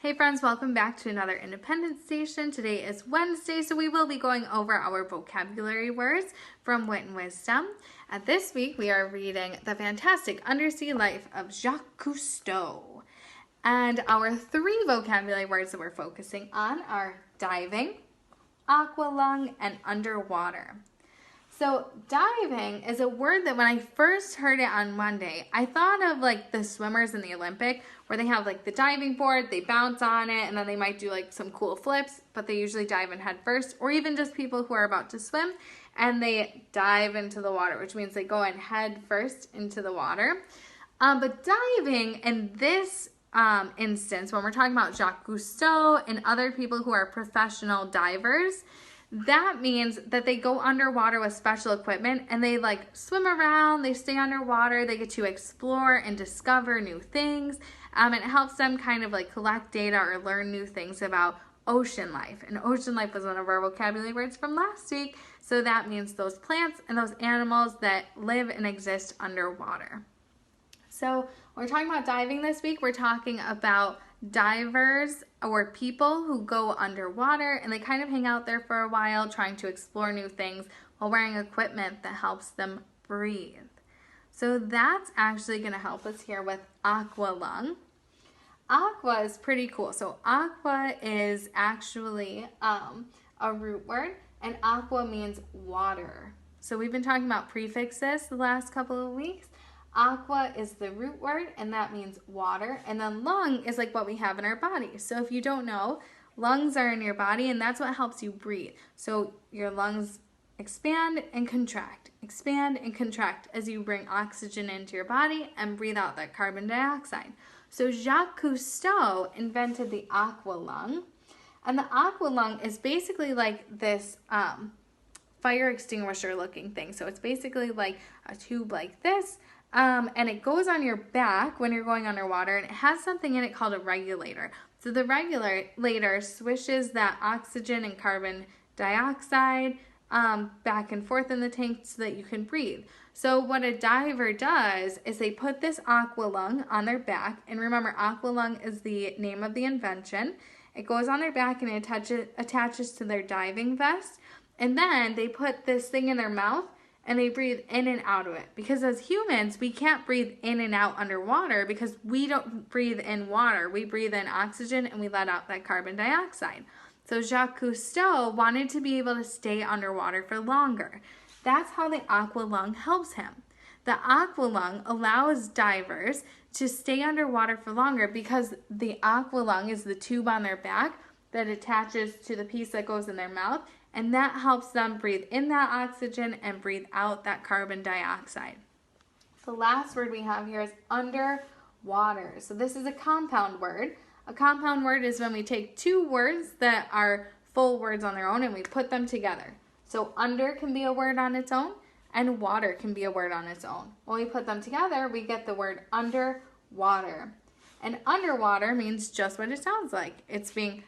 Hey friends, welcome back to another Independent Station. Today is Wednesday, so we will be going over our vocabulary words from Wit and Wisdom. And this week we are reading The Fantastic Undersea Life of Jacques Cousteau. And our three vocabulary words that we're focusing on are diving, aqua lung, and underwater. So diving is a word that when I first heard it on Monday, I thought of like the swimmers in the Olympic where they have like the diving board, they bounce on it, and then they might do like some cool flips, but they usually dive in head first, or even just people who are about to swim and they dive into the water, which means they go in head first into the water. But diving in this instance, when we're talking about Jacques Cousteau and other people who are professional divers, that means that they go underwater with special equipment and they like swim around, they stay underwater, they get to explore and discover new things. And it helps them kind of like collect data or learn new things about ocean life. And ocean life was one of our vocabulary words from last week. So that means those plants and those animals that live and exist underwater. So when we're talking about diving this week, we're talking about divers or people who go underwater and they kind of hang out there for a while trying to explore new things while wearing equipment that helps them breathe. So that's actually going to help us here with aqua lung. Aqua is pretty cool. So aqua is actually a root word, and aqua means water. So we've been talking about prefixes the last couple of weeks. Aqua is the root word, and that means water. And then lung is like what we have in our body. So if you don't know, lungs are in your body, and that's what helps you breathe. So your lungs expand and contract as you bring oxygen into your body and breathe out that carbon dioxide. So Jacques Cousteau invented the aqua lung. And the aqua lung is basically like this fire extinguisher looking thing. So it's basically like a tube like this. And it goes on your back when you're going underwater, and it has something in it called a regulator. So the regulator swishes that oxygen and carbon dioxide back and forth in the tank so that you can breathe. So what a diver does is they put this aqua lung on their back, and remember, aqua lung is the name of the invention. It goes on their back and it attaches to their diving vest, and then they put this thing in their mouth and they breathe in and out of it. Because as humans, we can't breathe in and out underwater because we don't breathe in water. We breathe in oxygen and we let out that carbon dioxide. So Jacques Cousteau wanted to be able to stay underwater for longer. That's how the aqua lung helps him. The aqua lung allows divers to stay underwater for longer because the aqua lung is the tube on their back that attaches to the piece that goes in their mouth, and that helps them breathe in that oxygen and breathe out that carbon dioxide. The last word we have here is underwater. So this is a compound word. A compound word is when we take two words that are full words on their own and we put them together. So under can be a word on its own, and water can be a word on its own. When we put them together, we get the word underwater. And underwater means just what it sounds like. It's being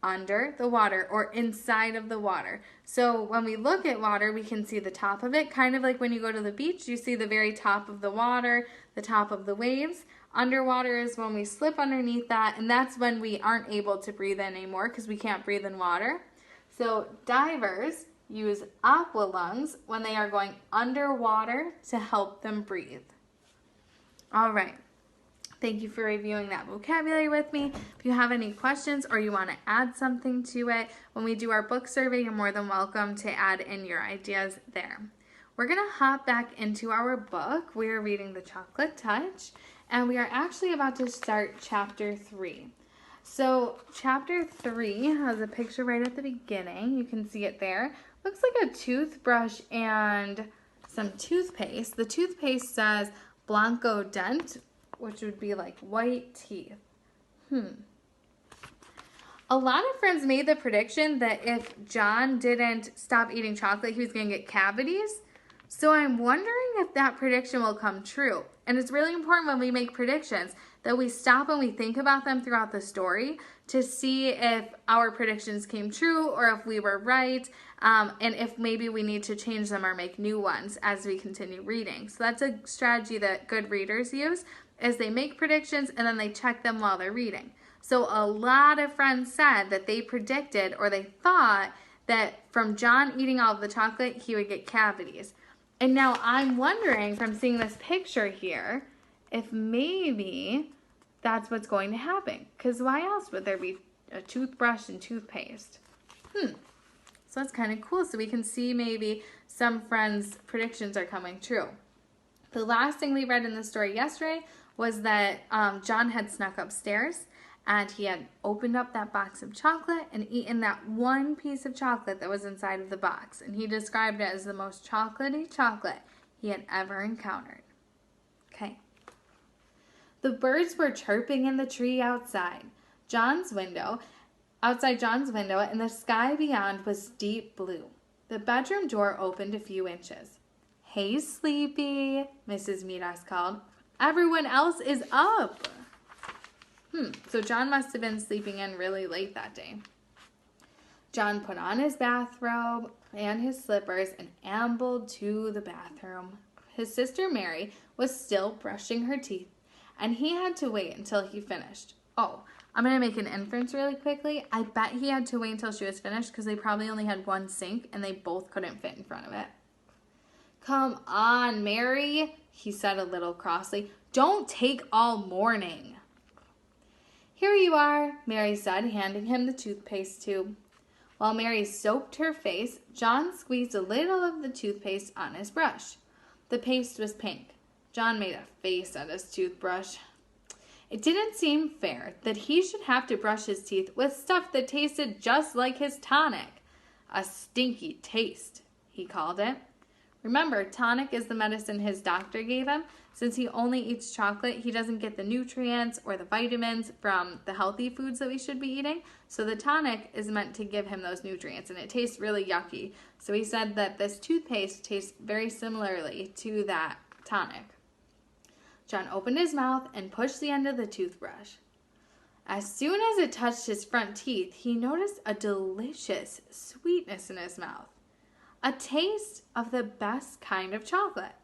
under the water or inside of the water. So when we look at water, we can see the top of it, kind of like when you go to the beach, you see the very top of the water, the top of the waves. Underwater is when we slip underneath that, and that's when we aren't able to breathe in anymore because we can't breathe in water. So divers use aqua lungs when they are going underwater to help them breathe. All right. Thank you for reviewing that vocabulary with me. If you have any questions or you want to add something to it, when we do our book survey, you're more than welcome to add in your ideas there. We're going to hop back into our book. We are reading The Chocolate Touch, and we are actually about to start chapter 3. So chapter 3 has a picture right at the beginning. You can see it there. Looks like a toothbrush and some toothpaste. The toothpaste says Blanco Dent, which would be like white teeth. A lot of friends made the prediction that if John didn't stop eating chocolate, he was going to get cavities. So I'm wondering if that prediction will come true. And it's really important when we make predictions that we stop and we think about them throughout the story to see if our predictions came true or if we were right, and if maybe we need to change them or make new ones as we continue reading. So that's a strategy that good readers use, is they make predictions and then they check them while they're reading. So a lot of friends said that they predicted or they thought that from John eating all of the chocolate, he would get cavities. And now I'm wondering from seeing this picture here, if maybe that's what's going to happen. Because why else would there be a toothbrush and toothpaste? So that's kind of cool. So we can see maybe some friends' predictions are coming true. The last thing we read in the story yesterday was that John had snuck upstairs and he had opened up that box of chocolate and eaten that one piece of chocolate that was inside of the box. And he described it as the most chocolatey chocolate he had ever encountered. Okay. The birds were chirping in the tree outside John's window, and the sky beyond was deep blue. The bedroom door opened a few inches. "Hey, Sleepy," Mrs. Midas called. "Everyone else is up." So John must have been sleeping in really late that day. John put on his bathrobe and his slippers and ambled to the bathroom. His sister Mary was still brushing her teeth, and he had to wait until he finished. Oh, I'm going to make an inference really quickly. I bet he had to wait until she was finished because they probably only had one sink and they both couldn't fit in front of it. "Come on, Mary," he said a little crossly. "Don't take all morning." "Here you are," Mary said, handing him the toothpaste tube. While Mary soaped her face, John squeezed a little of the toothpaste on his brush. The paste was pink. John made a face at his toothbrush. It didn't seem fair that he should have to brush his teeth with stuff that tasted just like his tonic. "A stinky taste," he called it. Remember, tonic is the medicine his doctor gave him. Since he only eats chocolate, he doesn't get the nutrients or the vitamins from the healthy foods that we should be eating. So the tonic is meant to give him those nutrients, and it tastes really yucky. So he said that this toothpaste tastes very similarly to that tonic. John opened his mouth and pushed the end of the toothbrush. As soon as it touched his front teeth, he noticed a delicious sweetness in his mouth. A taste of the best kind of chocolate.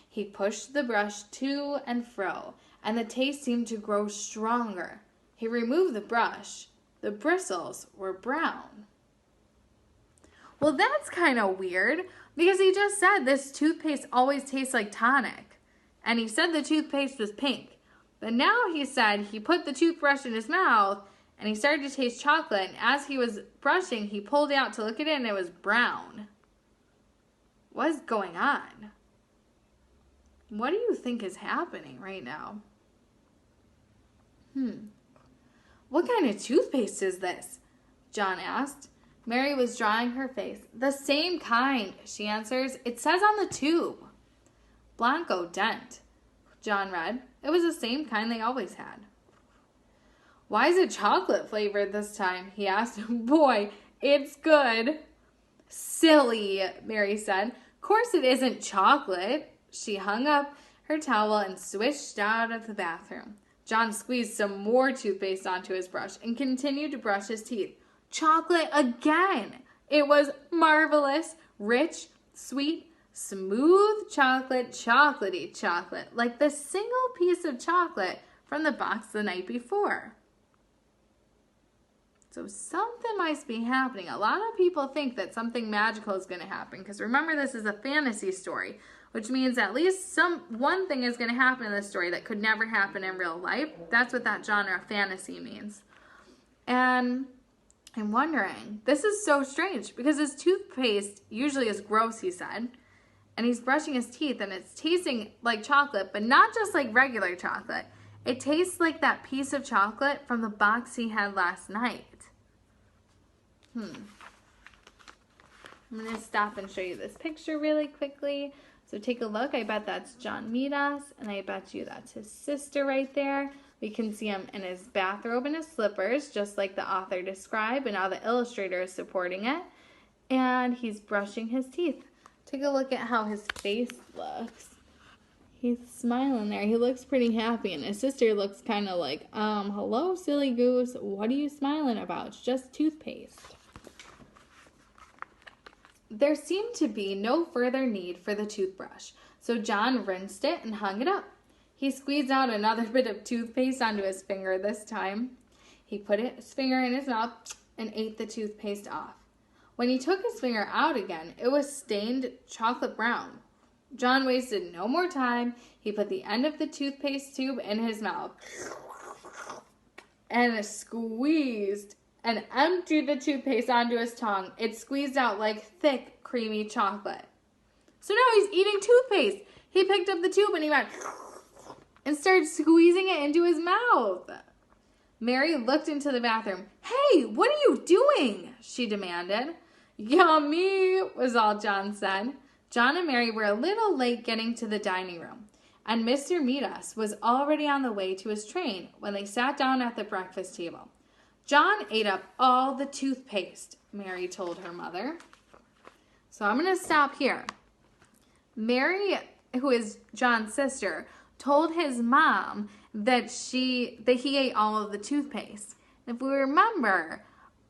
He pushed the brush to and fro, and the taste seemed to grow stronger. He removed the brush. The bristles were brown. Well, that's kind of weird, because he just said this toothpaste always tastes like tonic. And he said the toothpaste was pink. But now he said he put the toothbrush in his mouth, and he started to taste chocolate, and as he was brushing, he pulled it out to look at it, and it was brown. What's going on? What do you think is happening right now? What kind of toothpaste is this? John asked. Mary was drawing her face. "The same kind," she answers. "It says on the tube." "Blanco Dent," John read. It was the same kind they always had. "Why is it chocolate flavored this time?" he asked. "Boy, it's good." "Silly," Mary said. "Of course it isn't chocolate." She hung up her towel and swished out of the bathroom. John squeezed some more toothpaste onto his brush and continued to brush his teeth. Chocolate again! It was marvelous, rich, sweet, smooth chocolate, chocolatey chocolate, like the single piece of chocolate from the box the night before. So something must be happening. A lot of people think that something magical is going to happen, because remember, this is a fantasy story, which means at least one thing is going to happen in this story that could never happen in real life. That's what that genre of fantasy means. And I'm wondering, this is so strange, because his toothpaste usually is gross, he said, and he's brushing his teeth and it's tasting like chocolate, but not just like regular chocolate. It tastes like that piece of chocolate from the box he had last night. I'm going to stop and show you this picture really quickly. So take a look. I bet that's John Midas, and I bet you that's his sister right there. We can see him in his bathrobe and his slippers, just like the author described, and now the illustrator is supporting it. And he's brushing his teeth. Take a look at how his face looks. He's smiling there. He looks pretty happy, and his sister looks kind of like, hello, silly goose. What are you smiling about? It's just toothpaste. There seemed to be no further need for the toothbrush, so John rinsed it and hung it up. He squeezed out another bit of toothpaste onto his finger this time. He put his finger in his mouth and ate the toothpaste off. When he took his finger out again, it was stained chocolate brown. John wasted no more time. He put the end of the toothpaste tube in his mouth and squeezed and emptied the toothpaste onto his tongue. It squeezed out like thick, creamy chocolate. So now he's eating toothpaste. He picked up the tube and he went and started squeezing it into his mouth. Mary looked into the bathroom. "Hey, what are you doing?" she demanded. "Yummy," was all John said. John and Mary were a little late getting to the dining room, and Mr. Meadas was already on the way to his train when they sat down at the breakfast table. "John ate up all the toothpaste," Mary told her mother. So I'm going to stop here. Mary, who is John's sister, told his mom that he ate all of the toothpaste. If we remember,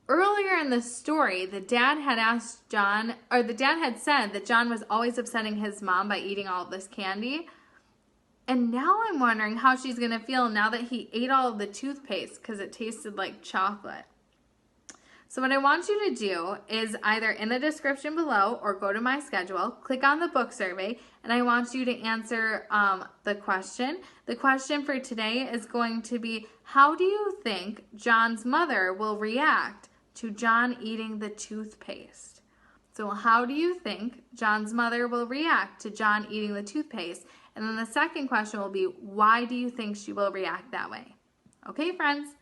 earlier in the story, the dad had said that John was always upsetting his mom by eating all of this candy. And now I'm wondering how she's going to feel now that he ate all of the toothpaste because it tasted like chocolate. So what I want you to do is either in the description below or go to my schedule, click on the book survey, and I want you to answer the question. The question for today is going to be, how do you think John's mother will react to John eating the toothpaste? So how do you think John's mother will react to John eating the toothpaste? And then the second question will be, why do you think she will react that way? Okay, friends?